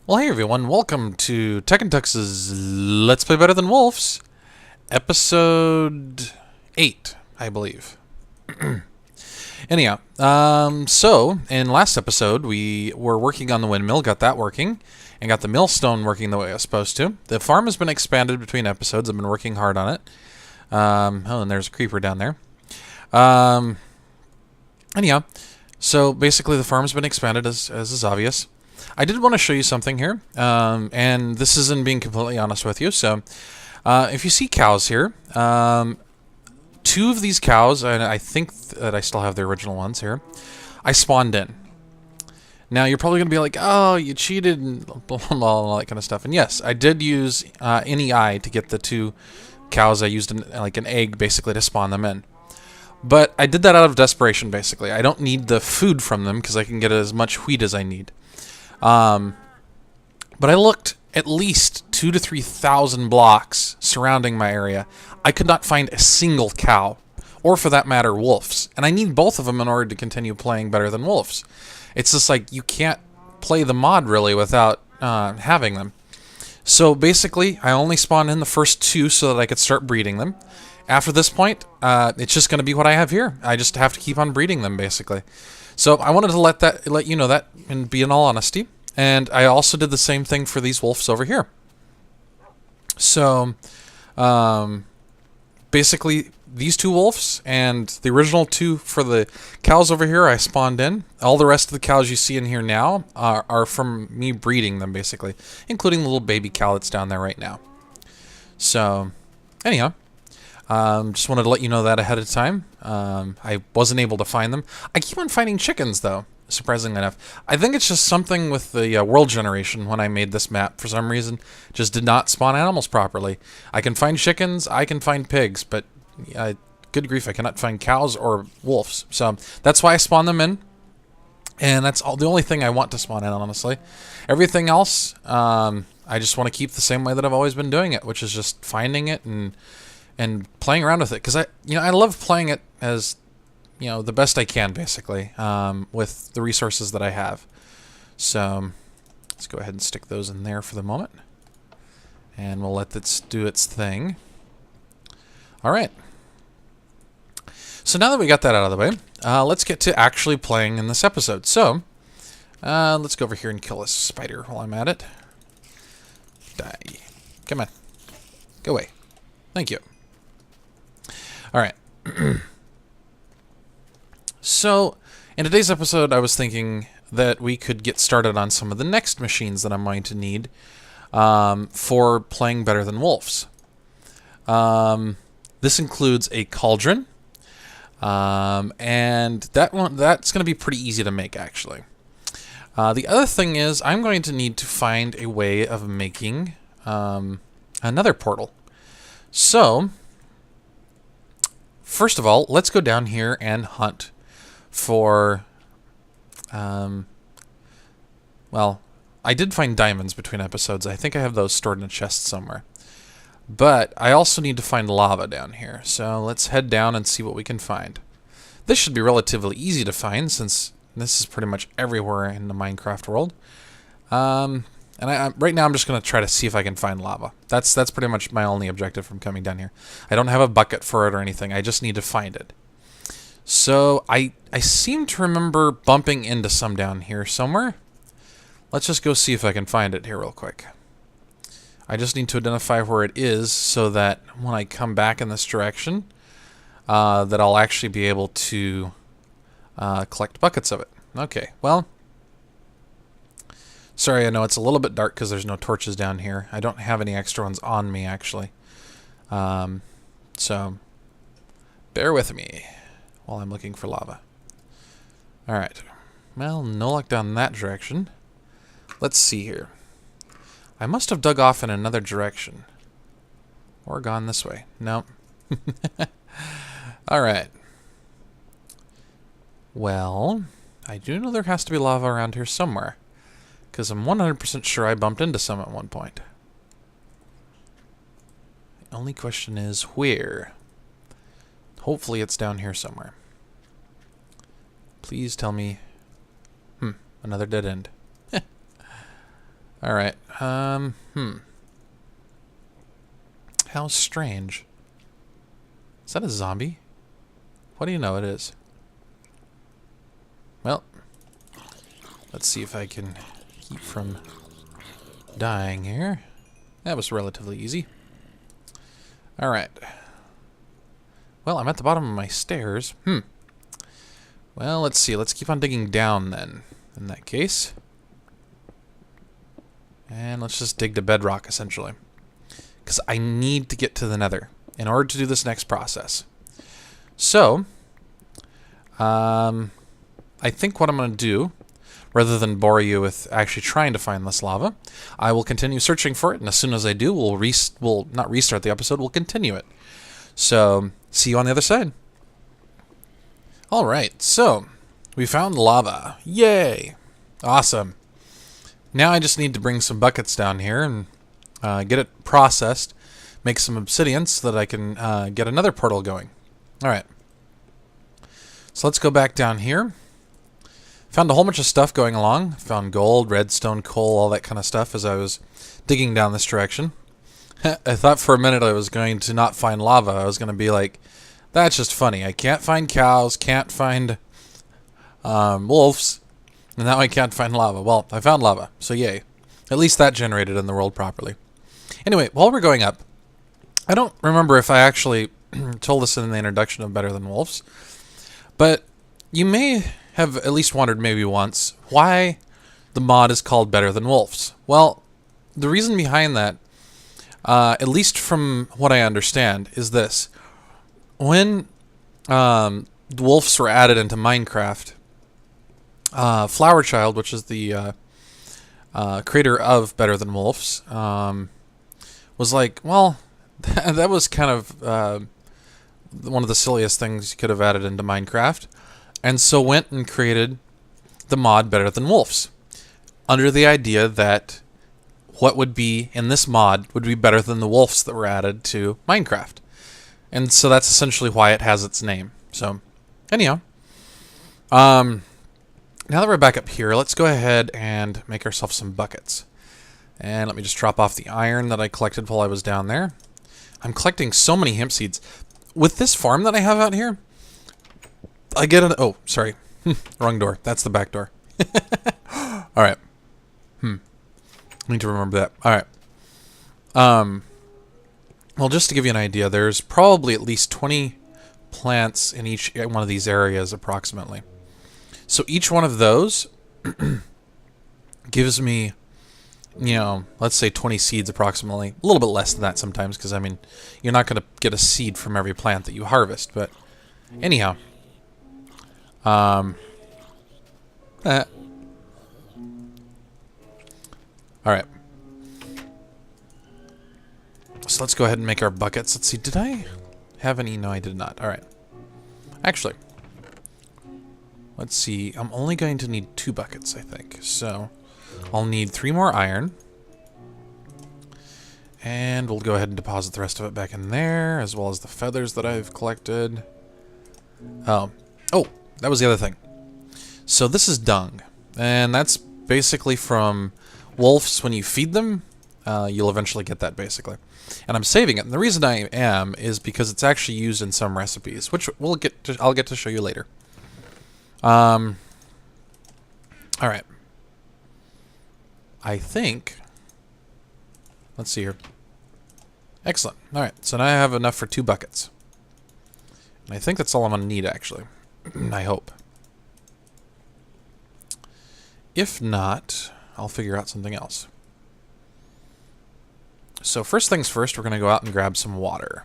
Well, hey everyone, welcome to Tech and Tux's Let's Play Better Than Wolves, episode 8, I believe. Anyhow, so in last episode we were working on the windmill, got that working, and got the millstone working the way it was supposed to. The farm has been expanded between episodes. I've been working hard on it. Oh, and there's a creeper down there. Anyhow, so basically the farm's been expanded as is obvious. I did want to show you something here, and this isn't being completely honest with you. So, if you see cows here, two of these cows, and I think that I still have the original ones here, I spawned in. Now, you're probably going to be like, oh, you cheated, and blah, blah, blah, all that kind of stuff. And yes, I did use NEI to get the two cows. I used like an egg, basically, to spawn them in. But I did that out of desperation, basically. I don't need the food from them, because I can get as much wheat as I need. But I looked at least 2,000 to 3,000 blocks surrounding my area. I could not find a single cow, or for that matter, wolves. And I need both of them in order to continue playing Better Than Wolves. It's just like you can't play the mod really without having them. So basically, I only spawned in the first two so that I could start breeding them. After this point, it's just going to be what I have here. I just have to keep on breeding them, basically. So I wanted to let you know that, and be in all honesty. And I also did the same thing for these wolves over here. So, basically, these two wolves and the original two for the cows over here, I spawned in. All the rest of the cows you see in here now are from me breeding them, basically, including the little baby cow that's down there right now. So, anyhow. Just wanted to let you know that ahead of time. I wasn't able to find them. I keep on finding chickens, though, surprisingly enough. I think it's just something with the world generation when I made this map. For some reason, just did not spawn animals properly. I can find chickens, I can find pigs, but good grief, I cannot find cows or wolves. So that's why I spawned them in. And that's the only thing I want to spawn in, honestly. Everything else, I just want to keep the same way that I've always been doing it, which is just finding it and playing around with it, because I love playing it as the best I can, basically, with the resources that I have. So let's go ahead and stick those in there for the moment, and we'll let this do its thing. All right. So now that we got that out of the way, let's get to actually playing in this episode. So let's go over here and kill a spider while I'm at it. Die. Come on. Go away. Thank you. All right. So, in today's episode, I was thinking that we could get started on some of the next machines that I'm going to need for playing Better Than Wolves. This includes a cauldron, and that's going to be pretty easy to make, actually. The other thing is I'm going to need to find a way of making another portal. So, first of all, let's go down here and hunt for, well, I did find diamonds between episodes. I think I have those stored in a chest somewhere. But I also need to find lava down here. So let's head down and see what we can find. This should be relatively easy to find, since this is pretty much everywhere in the Minecraft world. And right now I'm just going to try to see if I can find lava. That's pretty much my only objective from coming down here. I don't have a bucket for it or anything. I just need to find it. So I seem to remember bumping into some down here somewhere. Let's just go see if I can find it here real quick. I just need to identify where it is so that when I come back in this direction, that I'll actually be able to collect buckets of it. Okay, well, sorry, I know it's a little bit dark because there's no torches down here. I don't have any extra ones on me, actually. So, bear with me while I'm looking for lava. Alright. Well, no luck down that direction. Let's see here. I must have dug off in another direction. Or gone this way. Nope. Alright. Well, I do know there has to be lava around here somewhere, because I'm 100% sure I bumped into some at one point. The only question is where? Hopefully it's down here somewhere. Please tell me. Another dead end. Alright. How strange. Is that a zombie? What do you know it is? Well, let's see if I can keep from dying here. That was relatively easy. Alright. Well, I'm at the bottom of my stairs. Well, let's see. Let's keep on digging down then, in that case. And let's just dig to bedrock, essentially. Because I need to get to the nether in order to do this next process. So, I think what I'm going to do, rather than bore you with actually trying to find this lava, I will continue searching for it, and as soon as I do, we'll not restart the episode, we'll continue it. So, see you on the other side. Alright, so, we found lava. Yay! Awesome. Now I just need to bring some buckets down here and get it processed, make some obsidian so that I can get another portal going. Alright. So let's go back down here. Found a whole bunch of stuff going along. Found gold, redstone, coal, all that kind of stuff as I was digging down this direction. I thought for a minute I was going to not find lava. I was going to be like, that's just funny. I can't find cows, can't find wolves, and now I can't find lava. Well, I found lava, so yay. At least that generated in the world properly. Anyway, while we're going up, I don't remember if I actually told this in the introduction of Better Than Wolves, but you may have at least wondered maybe once why the mod is called Better Than Wolves. Well, the reason behind that, at least from what I understand, is this. When the wolves were added into Minecraft, Flower Child, which is the creator of Better Than Wolves, was like, well, that was kind of one of the silliest things you could have added into Minecraft, and so went and created the mod Better Than Wolves, under the idea that what would be in this mod would be better than the wolves that were added to Minecraft. And so that's essentially why it has its name. So, anyhow, now that we're back up here, let's go ahead and make ourselves some buckets. And let me just drop off the iron that I collected while I was down there. I'm collecting so many hemp seeds. With this farm that I have out here, I get an... Oh, sorry. Wrong door. That's the back door. Alright. I need to remember that. Alright. Well, just to give you an idea, there's probably at least 20 plants in each one of these areas, approximately. So each one of those gives me, let's say 20 seeds approximately. A little bit less than that sometimes, because, I mean, you're not going to get a seed from every plant that you harvest. But anyhow. Alright. So let's go ahead and make our buckets. Let's see, did I have any? No, I did not. Alright. Actually, let's see. I'm only going to need 2 buckets, I think. So, I'll need 3 more iron. And we'll go ahead and deposit the rest of it back in there, as well as the feathers that I've collected. Oh, that was the other thing. So this is dung. And that's basically from wolves. When you feed them, you'll eventually get that, basically. And I'm saving it. And the reason I am is because it's actually used in some recipes, which I'll get to show you later. All right. I think. Let's see here. Excellent. All right. So now I have enough for 2 buckets. And I think that's all I'm going to need, actually. I hope. If not, I'll figure out something else. So first things first, we're going to go out and grab some water.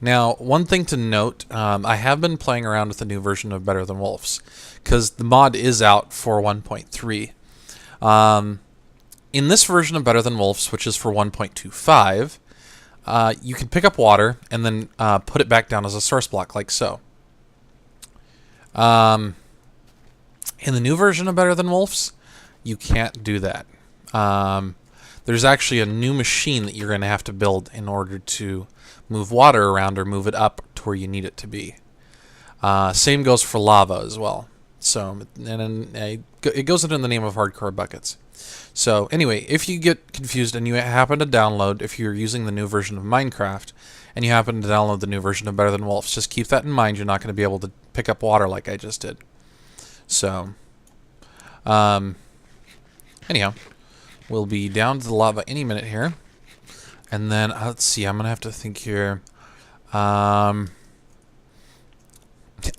Now, one thing to note, I have been playing around with the new version of Better Than Wolves, because the mod is out for 1.3. In this version of Better Than Wolves, which is for 1.25, you can pick up water and then put it back down as a source block, like so. In the new version of Better Than Wolves, you can't do that. There's actually a new machine that you're going to have to build in order to move water around or move it up to where you need it to be. Same goes for lava as well. So, and then it goes into the name of hardcore buckets. So anyway, if you get confused and you happen to download, if you're using the new version of Minecraft, and you happen to download the new version of Better Than Wolves, just keep that in mind. You're not going to be able to pick up water like I just did. So, anyhow, we'll be down to the lava any minute here. And then, let's see, I'm going to have to think here. I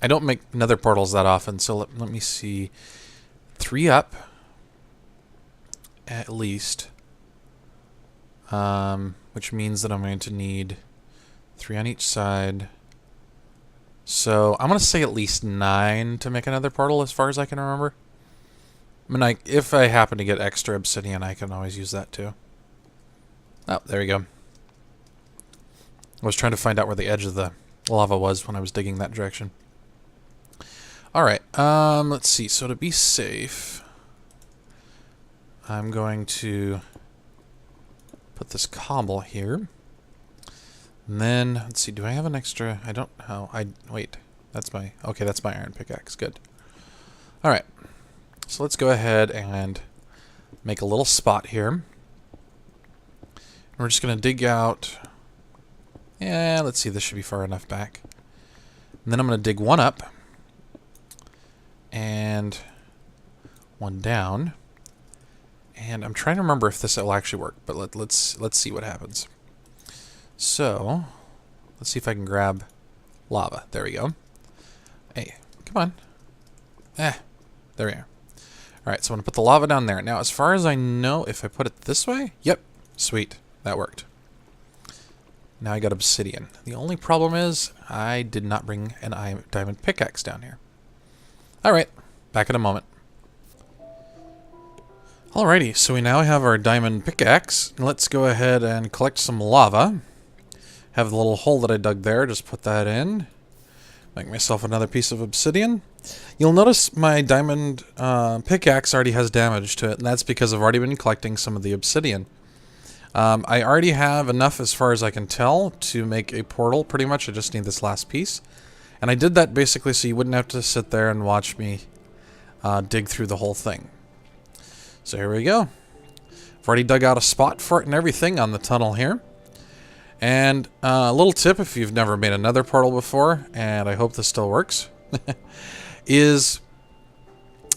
don't make nether portals that often, so let me see. 3 up, at least. Which means that I'm going to need 3 on each side. So I'm going to say at least 9 to make another portal as far as I can remember. I mean, if I happen to get extra obsidian, I can always use that too. Oh, there we go. I was trying to find out where the edge of the lava was when I was digging that direction. Alright, let's see. So to be safe, I'm going to put this cobble here. And then, let's see, do I have an extra? I don't know. Wait, that's my iron pickaxe. Good. Alright, so let's go ahead and make a little spot here. And we're just going to dig out. Yeah, let's see, this should be far enough back. And then I'm going to dig 1 up. And 1 down. And I'm trying to remember if this will actually work, but let's see what happens. So, let's see if I can grab lava. There we go. Hey, come on. There we are. Alright, so I'm going to put the lava down there. Now, as far as I know, if I put it this way, yep, sweet, that worked. Now I got obsidian. The only problem is I did not bring an diamond pickaxe down here. Alright, back in a moment. Alrighty, so we now have our diamond pickaxe. Let's go ahead and collect some lava. Have the little hole that I dug there, just put that in. Make myself another piece of obsidian. You'll notice my diamond pickaxe already has damage to it, and that's because I've already been collecting some of the obsidian. I already have enough, as far as I can tell, to make a portal, pretty much. I just need this last piece. And I did that basically so you wouldn't have to sit there and watch me dig through the whole thing. So here we go. I've already dug out a spot for it and everything on the tunnel here. And a little tip, if you've never made another portal before, and I hope this still works, is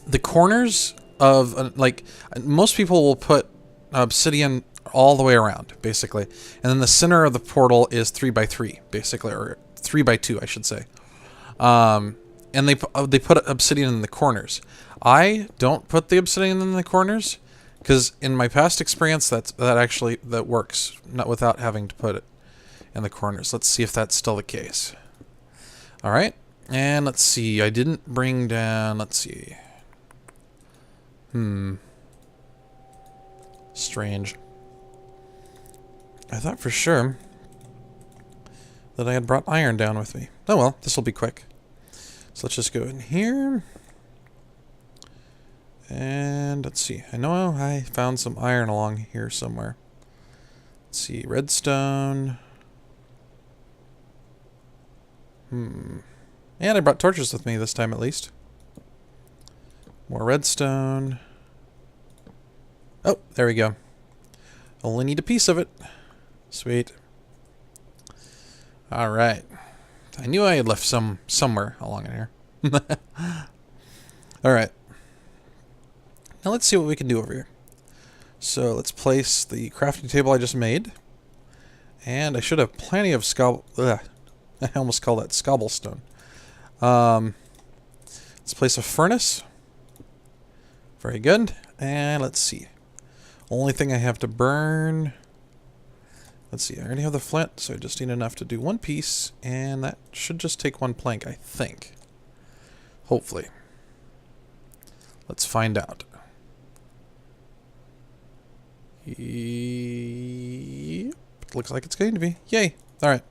the corners of, like, most people will put obsidian all the way around, basically. And then the center of the portal is 3x3, basically, or 3x2, I should say. And they put obsidian in the corners. I don't put the obsidian in the corners, because in my past experience, that works, not without having to put it in the corners. Let's see if that's still the case. Alright, and let's see, I didn't bring down, let's see. Strange. I thought for sure that I had brought iron down with me. Oh well, this will be quick. So let's just go in here. And let's see. I know I found some iron along here somewhere. Let's see. Redstone. And I brought torches with me this time at least. More redstone. Oh, there we go. Only need a piece of it. Sweet. Alright. I knew I had left some somewhere along in here. Alright. Now let's see what we can do over here. So let's place the crafting table I just made. And I should have plenty of I almost call that scobblestone. Let's place a furnace. Very good. And let's see. Only thing I have to burn. Let's see. I already have the flint, so I just need enough to do 1 piece. And that should just take 1 plank, I think. Hopefully. Let's find out. Yep. Looks like it's going to be. Yay. Alright.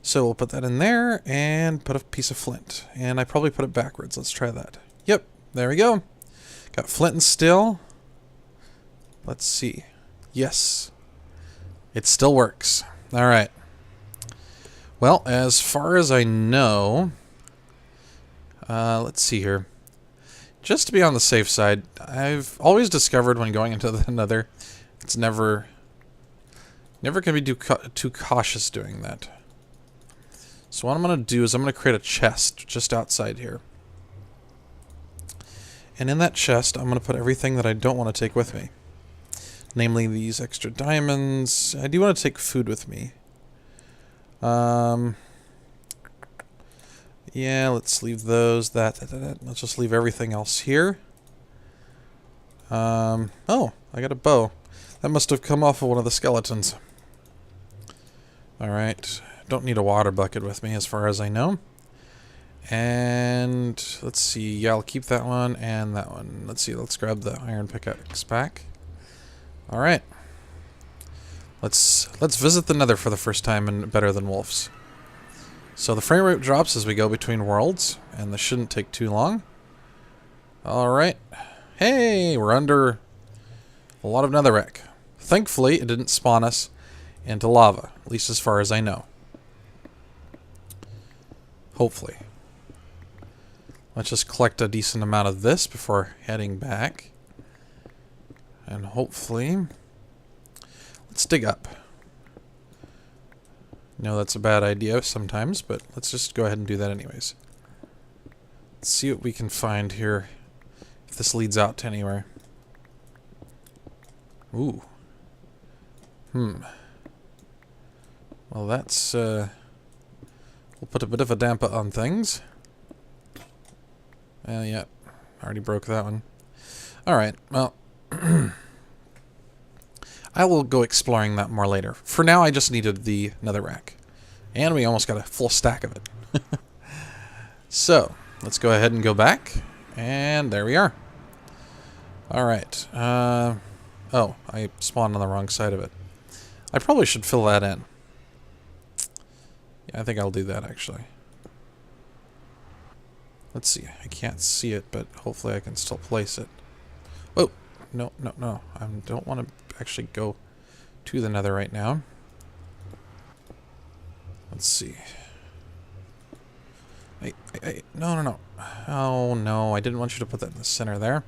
So we'll put that in there and put a piece of flint. And I probably put it backwards. Let's try that. Yep. There we go. Got flint and steel. Let's see. Yes. It still works. Alright. Well, as far as I know... let's see here. just to be on the safe side. I've always discovered when going into the Nether, it's never can be too cautious doing that. So what I'm going to do is I'm going to create a chest just outside here. And in that chest, I'm going to put everything that I don't want to take with me. Namely, these extra diamonds. I do want to take food with me. Yeah, let's leave those. That. Let's just leave everything else here. Oh, I got a bow. That must have come off of one of the skeletons. Alright. Don't need a water bucket with me as far as I know. And let's see. Yeah, I'll keep that one and that one. Let's see. Let's grab the iron pickaxe back. All right. Let's visit the Nether for the first time in Better Than Wolves. So the frame rate drops as we go between worlds, and this shouldn't take too long. All right. Hey, we're under a lot of netherrack. Thankfully, it didn't spawn us into lava, at least as far as I know. Hopefully. Let's just collect a decent amount of this before heading back. And hopefully... let's dig up. I know that's a bad idea sometimes, but let's just go ahead and do that anyways. Let's see what we can find here, if this leads out to anywhere. Ooh. Well, that's, we'll put a bit of a damper on things. Yeah, already broke that one. Alright, well, I will go exploring that more later. For now, I just needed the netherrack. And we almost got a full stack of it. So, let's go ahead and go back. And there we are. Alright. Oh, I spawned on the wrong side of it. I probably should fill that in. Yeah, I think I'll do that, actually. Let's see. I can't see it, but hopefully I can still place it. Oh! No. I don't want to actually go to the Nether right now. Let's see. No. Oh, no. I didn't want you to put that in the center there.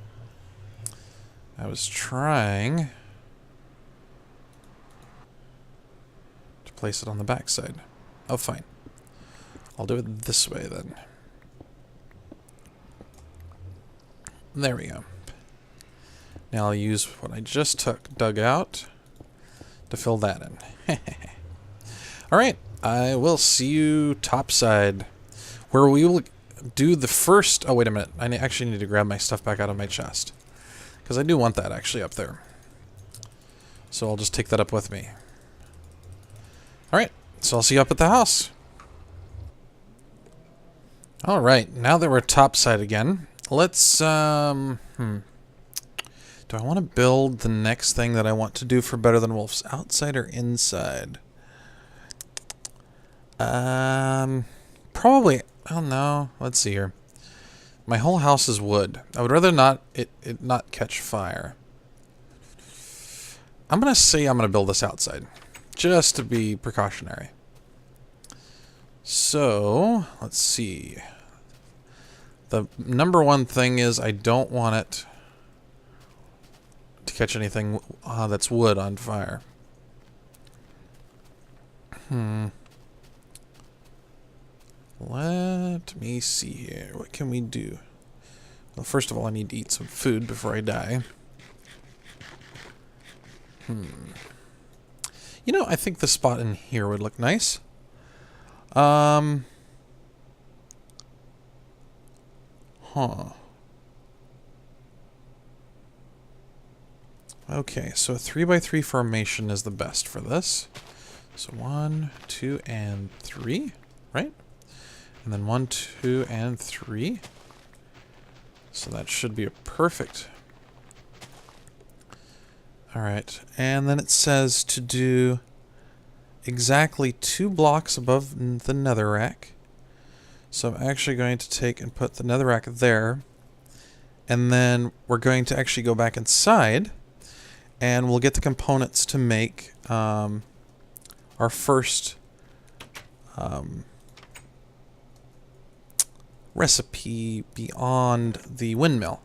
I was trying to place it on the back side. Oh, fine. I'll do it this way, then. There we go. Now I'll use what I just dug out to fill that in. Alright, I will see you topside, where we will do the first... oh, wait a minute. I actually need to grab my stuff back out of my chest, because I do want that actually up there. So I'll just take that up with me. Alright, so I'll see you up at the house. Alright, now that we're topside again, let's... Do I want to build the next thing that I want to do for Better Than Wolves? Outside or inside? Probably... oh no. Let's see here. My whole house is wood. I would rather not it not catch fire. I'm going to say I'm going to build this outside, just to be precautionary. So, let's see. The number one thing is I don't want it to catch anything that's wood on fire. Let me see here. What can we do? Well, first of all, I need to eat some food before I die. You know, I think the spot in here would look nice. Okay, so a 3x3 formation is the best for this. So 1, 2, and 3, right? And then 1, 2, and 3. So that should be a perfect. Alright, and then it says to do exactly 2 blocks above the netherrack. So I'm actually going to take and put the netherrack there. And then we're going to actually go back inside, and we'll get the components to make our first recipe beyond the windmill.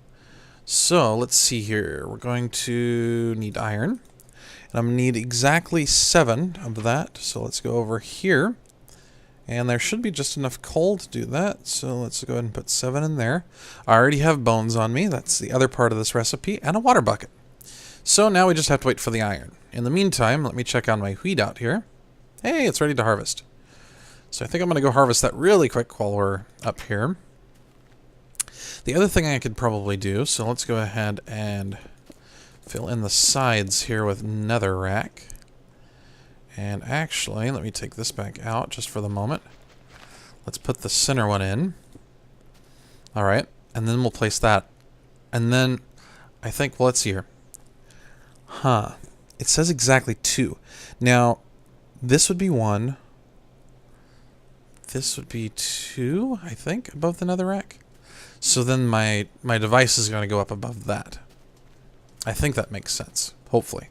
So let's see here. We're going to need iron. And I'm going to need exactly 7 of that. So let's go over here. And there should be just enough coal to do that. So let's go ahead and put 7 in there. I already have bones on me. That's the other part of this recipe. And a water bucket. So now we just have to wait for the iron. In the meantime, let me check on my wheat out here. Hey, it's ready to harvest. So I think I'm going to go harvest that really quick while we're up here. The other thing I could probably do, so let's go ahead and fill in the sides here with nether rack. And actually, let me take this back out just for the moment. Let's put the center one in. Alright, and then we'll place that. And then, I think, well, let's see here. Huh. It says exactly 2. Now, this would be 1. This would be 2, I think, above the nether rack. So then my device is going to go up above that. I think that makes sense, hopefully.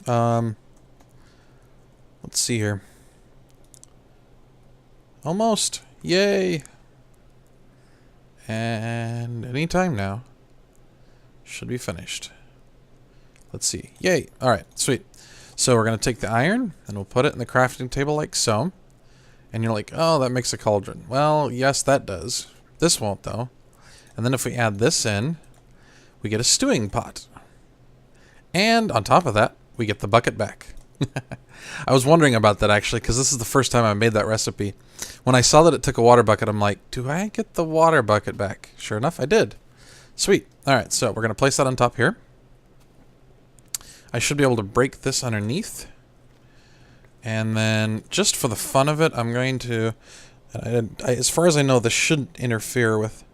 Let's see here. Almost. Yay. And anytime now. Should be finished. Let's see. Yay. Alright, sweet. So we're going to take the iron and we'll put it in the crafting table like so. And you're like, oh, that makes a cauldron. Well, yes, that does. This won't, though. And then if we add this in, we get a stewing pot. And on top of that, we get the bucket back. I was wondering about that, actually, because this is the first time I made that recipe. When I saw that it took a water bucket, I'm like, do I get the water bucket back? Sure enough, I did. Sweet. All right, so we're going to place that on top here. I should be able to break this underneath. And then, just for the fun of it, I'm going to... as far as I know, this shouldn't interfere with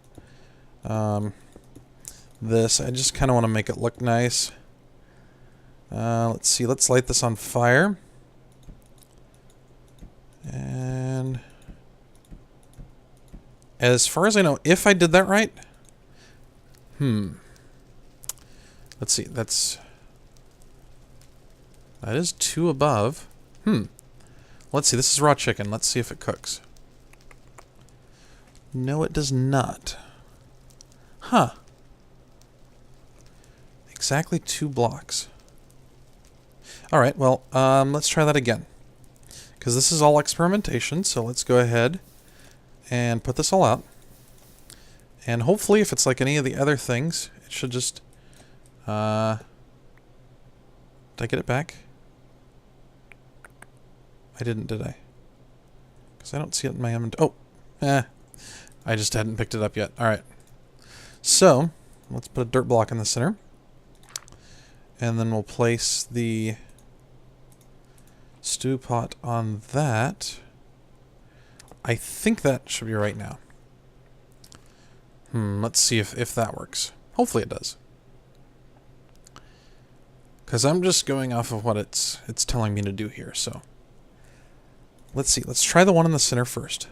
this. I just kind of want to make it look nice. Let's see. Let's light this on fire. And... as far as I know, if I did that right... Let's see. That is 2 above. Let's see. This is raw chicken. Let's see if it cooks. No, it does not. Huh. Exactly 2 blocks. Alright, well, let's try that again. Because this is all experimentation, so let's go ahead and put this all out. And hopefully, if it's like any of the other things, it should just... did I get it back? I didn't, did I? Because I don't see it in my inventory. Oh! I just hadn't picked it up yet. Alright. So, let's put a dirt block in the center. And then we'll place the stew pot on that. I think that should be right now. Let's see if that works. Hopefully it does. Because I'm just going off of what it's telling me to do here, so... let's see. Let's try the one in the center first.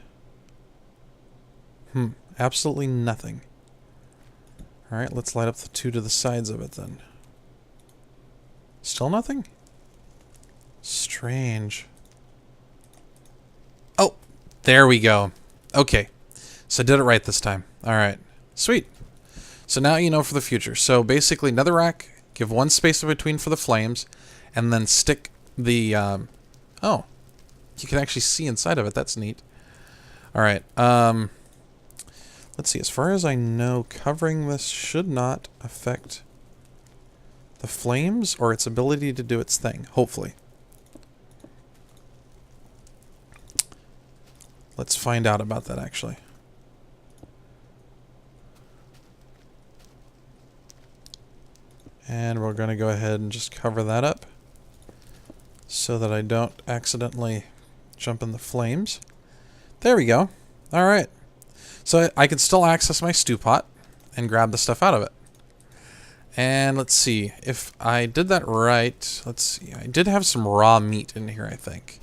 Absolutely nothing. Alright, let's light up the 2 to the sides of it then. Still nothing? Strange. Oh! There we go. Okay. So I did it right this time. Alright. Sweet. So now you know for the future. So basically, nether rack, give 1 space in between for the flames, and then stick the... oh. You can actually see inside of it. That's neat. Alright. Let's see. As far as I know, covering this should not affect the flames or its ability to do its thing. Hopefully. Let's find out about that, actually. And we're going to go ahead and just cover that up so that I don't accidentally jump in the flames. There we go. Alright. So I can still access my stew pot and grab the stuff out of it. And let's see. If I did that right, let's see. I did have some raw meat in here, I think.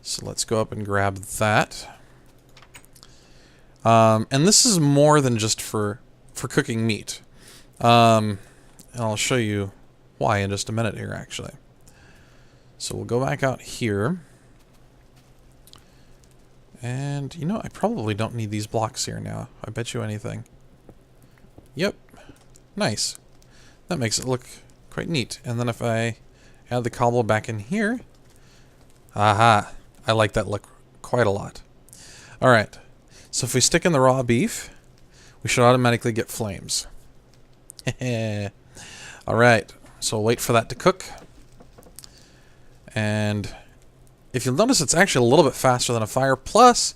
So let's go up and grab that. And this is more than just for cooking meat. And I'll show you why in just a minute here, actually. So we'll go back out here. And, you know, I probably don't need these blocks here now. I bet you anything. Yep. Nice. That makes it look quite neat. And then if I add the cobble back in here... Aha! I like that look quite a lot. Alright. So if we stick in the raw beef, we should automatically get flames. Alright. So we'll wait for that to cook. And... if you'll notice, it's actually a little bit faster than a fire. Plus,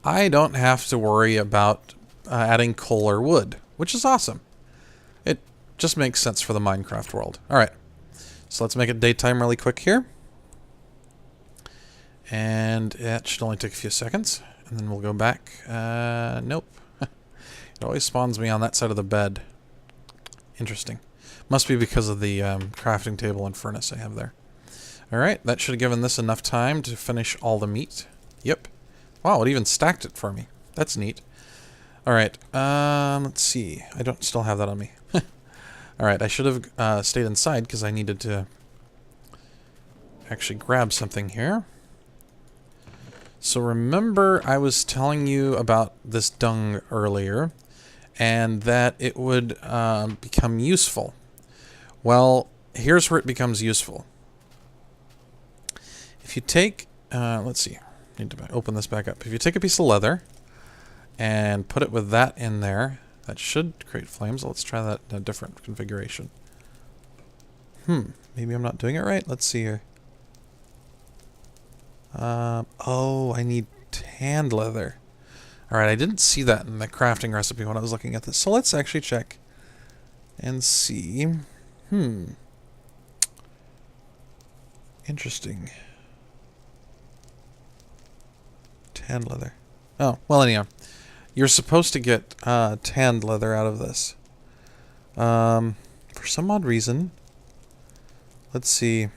I don't have to worry about adding coal or wood, which is awesome. It just makes sense for the Minecraft world. Alright, so let's make it daytime really quick here. And that should only take a few seconds. And then we'll go back. Nope. It always spawns me on that side of the bed. Interesting. Must be because of the crafting table and furnace I have there. Alright, that should have given this enough time to finish all the meat. Yep. Wow, it even stacked it for me. That's neat. Alright, let's see. I don't still have that on me. Alright, I should have stayed inside because I needed to actually grab something here. So remember I was telling you about this dung earlier, and that it would become useful. Well, here's where it becomes useful. If you take, let's see, I need to open this back up. If you take a piece of leather and put it with that in there, that should create flames. Let's try that in a different configuration. Maybe I'm not doing it right. Let's see here. Oh, I need tanned leather. Alright, I didn't see that in the crafting recipe when I was looking at this. So let's actually check and see. Interesting. Tanned leather. Oh, well anyhow. You're supposed to get tanned leather out of this. For some odd reason. Let's see.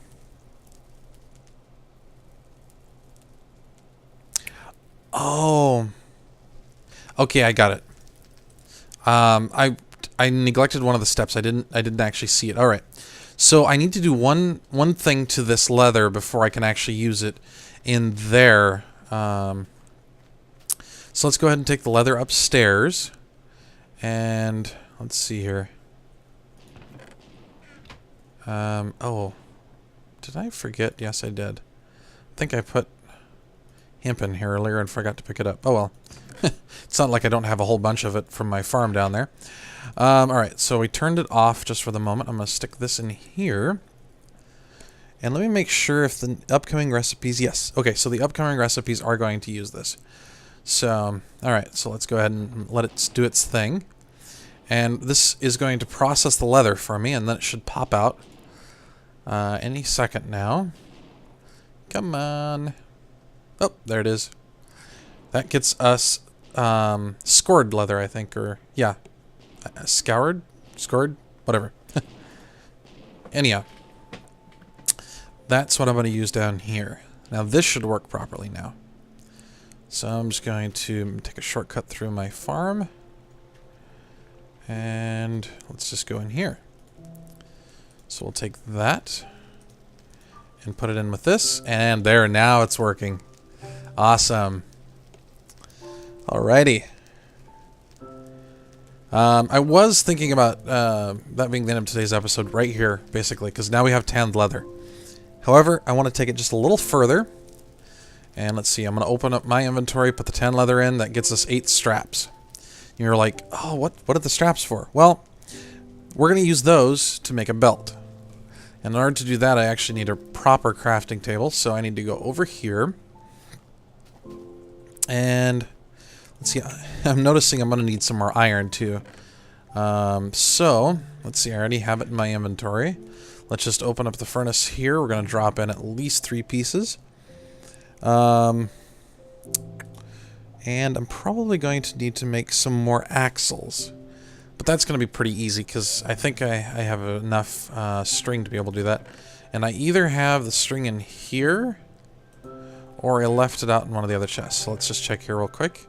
Oh. Okay, I got it. I neglected one of the steps. I didn't actually see it. All right. So I need to do one thing to this leather before I can actually use it in there. So let's go ahead and take the leather upstairs. And let's see here. Oh. Did I forget? Yes, I did. I think I put hemp in here earlier and forgot to pick it up. Oh well. It's not like I don't have a whole bunch of it from my farm down there. Alright, so we turned it off just for the moment. I'm going to stick this in here. And let me make sure if the upcoming recipes... Yes. Okay, so the upcoming recipes are going to use this. So, alright, so let's go ahead and let it do its thing. And this is going to process the leather for me, and then it should pop out any second now. Come on. Oh, there it is. That gets us scored leather, I think, or yeah, scored, whatever. Anyhow, that's what I'm going to use down here. Now this should work properly now. So I'm just going to take a shortcut through my farm, and let's just go in here. So we'll take that and put it in with this, and there, now it's working. Awesome. Alrighty. I was thinking about that being the end of today's episode right here, basically, because now we have tanned leather. However, I want to take it just a little further. And let's see, I'm going to open up my inventory, put the tanned leather in. That gets us 8 straps. You're like, oh, what are the straps for? Well, we're going to use those to make a belt. And in order to do that, I actually need a proper crafting table. So I need to go over here. And let's see, I'm noticing I'm going to need some more iron too. So, let's see, I already have it in my inventory. Let's just open up the furnace here. We're going to drop in at least 3 pieces. And I'm probably going to need to make some more axles. But that's going to be pretty easy because I think I have enough string to be able to do that. And I either have the string in here, or I left it out in one of the other chests. So let's just check here real quick.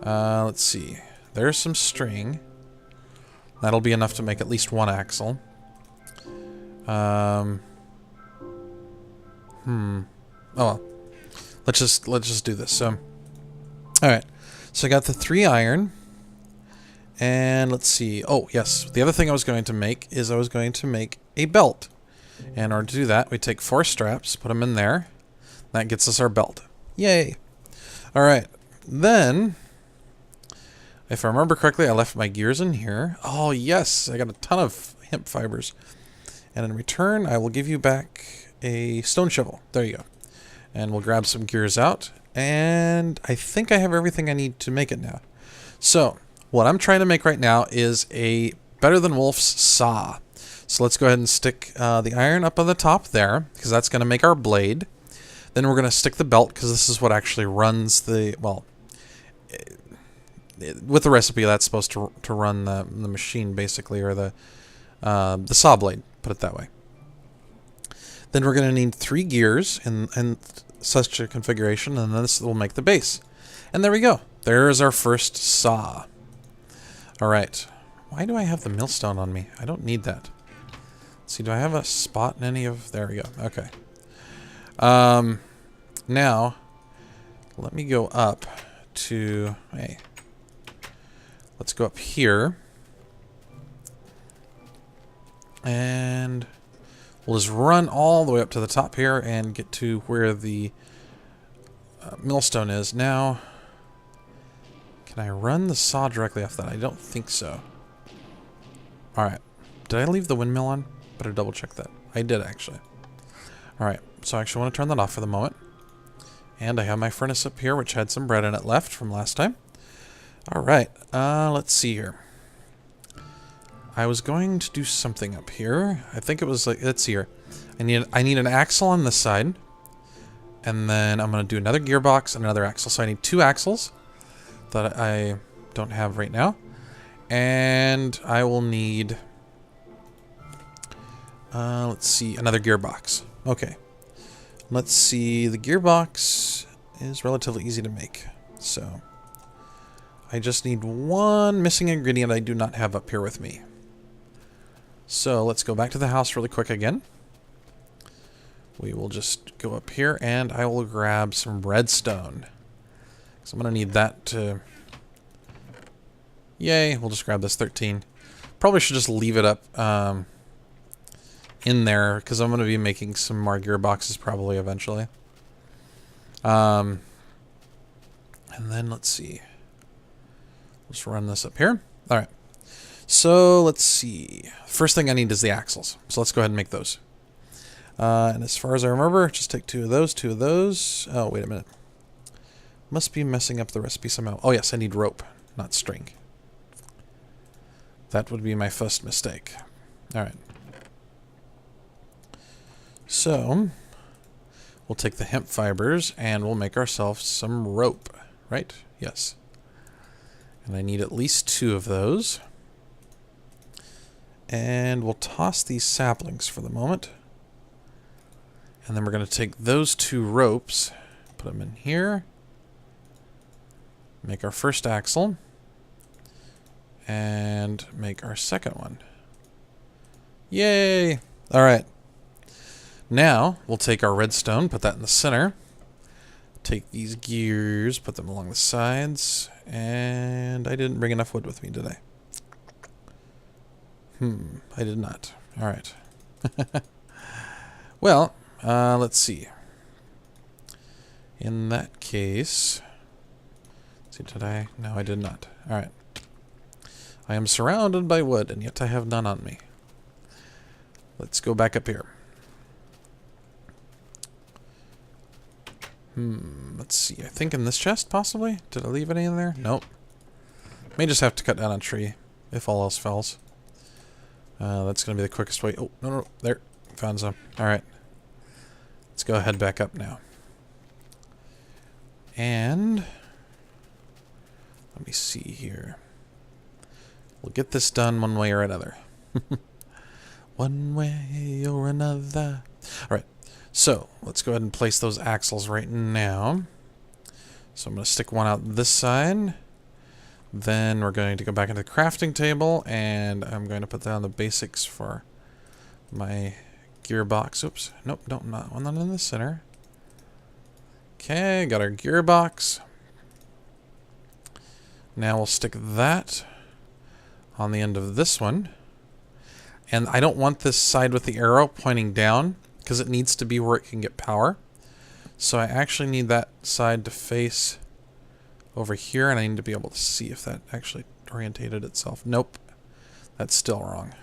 Let's see. There's some string. That'll be enough to make at least 1 axle. Oh well. Let's just do this. So All right. So I got the 3 iron. And let's see. Oh, yes. The other thing I was going to make is I was going to make a belt. And in order to do that, we take 4 straps, put them in there. That gets us our belt. Yay. All right. Then, if I remember correctly, I left my gears in here. Oh, yes. I got a ton of hemp fibers. And in return, I will give you back a stone shovel. There you go. And we'll grab some gears out. And I think I have everything I need to make it now. So, what I'm trying to make right now is a Better Than Wolf's saw. So let's go ahead and stick the iron up on the top there, because that's going to make our blade. Then we're going to stick the belt, because this is what actually runs the, well, with the recipe, that's supposed to run the machine, basically, or the saw blade, put it that way. Then we're going to need 3 gears in such a configuration, and then this will make the base. And there we go. There's our first saw. All right. Why do I have the millstone on me? I don't need that. Let's see, do I have a spot in any of... There we go. Okay. Now, let me go up to... Hey. Let's go up here. And we'll just run all the way up to the top here and get to where the millstone is. Now, can I run the saw directly off that? I don't think so. Alright. Did I leave the windmill on? Better double check that. I did, actually. Alright. So I actually want to turn that off for the moment. And I have my furnace up here, which had some bread in it left from last time. Alright. Let's see here. I was going to do something up here. I think it was like... Let's see here. I need an axle on this side. And then I'm going to do another gearbox and another axle. So I need 2 axles that I don't have right now. And I will need, let's see, another gearbox. Okay. Let's see, the gearbox is relatively easy to make. So, I just need one missing ingredient I do not have up here with me. So, let's go back to the house really quick again. We will just go up here and I will grab some redstone. So I'm going to need that to... Yay, we'll just grab this 13. Probably should just leave it up in there, because I'm going to be making some more gearboxes probably eventually. And then let's see. Let's run this up here. Alright. So let's see. First thing I need is the axles. So let's go ahead and make those. And as far as I remember, just take 2 of those, 2 of those. Oh, wait a minute. Must be messing up the recipe somehow. Oh yes, I need rope, not string. That would be my first mistake. Alright. So, we'll take the hemp fibers and we'll make ourselves some rope. Right? Yes. And I need at least 2 of those. And we'll toss these saplings for the moment. And then we're going to take those 2 ropes, put them in here. Make our first axle. And make our second one. Yay! Alright. Now, we'll take our redstone, put that in the center. Take these gears, put them along the sides. And I didn't bring enough wood with me, did I? I did not. Alright. Well, let's see. In that case... Let's see, did I? No, I did not. Alright. I am surrounded by wood, and yet I have none on me. Let's go back up here. Let's see. I think in this chest, possibly? Did I leave any in there? Nope. May just have to cut down a tree, if all else fails. That's going to be the quickest way. Oh, no, no, there. Found some. Alright. Let's go ahead back up now. And... let me see here. We'll get this done one way or another. One way or another. Alright, so let's go ahead and place those axles right now. So I'm going to stick one out this side. Then we're going to go back into the crafting table, and I'm going to put down the basics for my gearbox. Oops, nope, not one in the center. Okay, got our gearbox. Now we'll stick that on the end of this one. And I don't want this side with the arrow pointing down because it needs to be where it can get power. So I actually need that side to face over here, and I need to be able to see if that actually orientated itself. Nope, that's still wrong.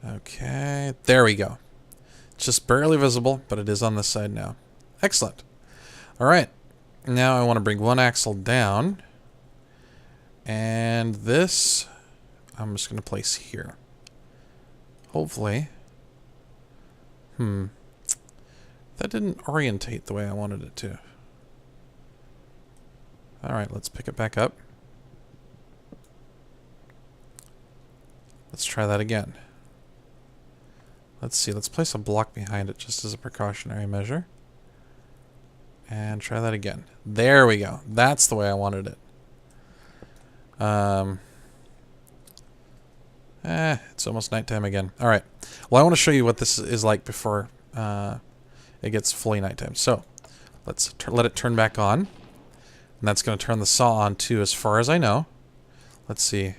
Okay, there we go. It's just barely visible, but it is on this side now. Excellent. All right, now I want to bring one axle down, and this I'm just going to place here. Hopefully. That didn't orientate the way I wanted it to. Alright, let's pick it back up. Let's try that again. Let's see, let's place a block behind it just as a precautionary measure. And try that again. There we go. That's the way I wanted it. It's almost nighttime again. Alright. Well, I want to show you what this is like before it gets fully nighttime. So, let's let it turn back on. And that's going to turn the saw on too, as far as I know. Let's see.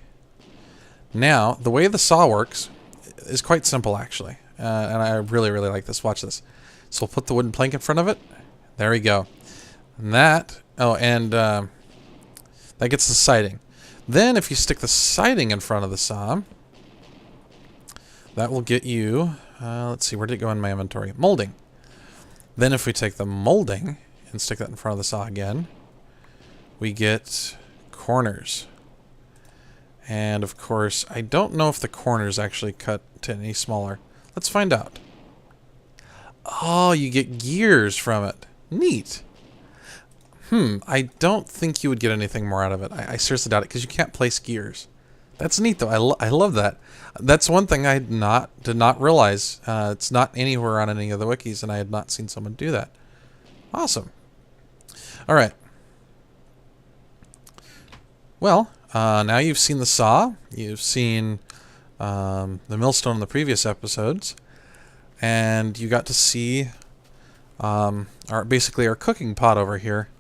Now, the way the saw works is quite simple, actually. And I really, really like this. Watch this. So we'll put the wooden plank in front of it. There we go. And that... Oh, and that gets the siding. Then if you stick the siding in front of the saw, that will get you... let's see, where did it go in my inventory? Molding. Then if we take the molding and stick that in front of the saw again, we get corners. And of course, I don't know if the corners actually cut to any smaller. Let's find out. Oh, you get gears from it. Neat. I don't think you would get anything more out of it. I seriously doubt it, because you can't place gears. That's neat, though. I love that. That's one thing I did not realize. It's not anywhere on any of the wikis, and I had not seen someone do that. Awesome. All right. Well, now you've seen the saw. You've seen the millstone in the previous episodes, and you got to see basically our cooking pot over here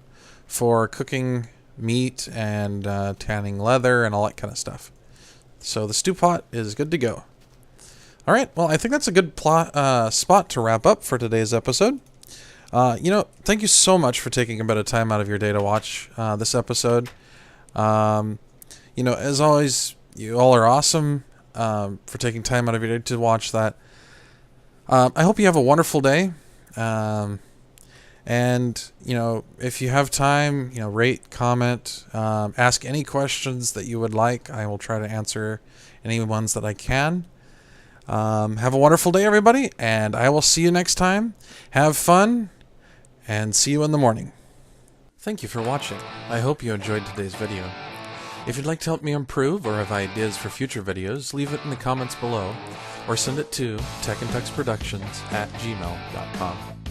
for cooking meat and tanning leather and all that kind of stuff. So the stew pot is good to go. All right, well, I think that's a good spot to wrap up for today's episode. Thank you so much for taking a bit of time out of your day to watch this episode. As always, you all are awesome for taking time out of your day to watch that. I hope you have a wonderful day. And, if you have time, rate, comment, ask any questions that you would like. I will try to answer any ones that I can. Have a wonderful day, everybody, and I will see you next time. Have fun, and see you in the morning. Thank you for watching. I hope you enjoyed today's video. If you'd like to help me improve or have ideas for future videos, leave it in the comments below, or send it to techandtuxproductions@gmail.com.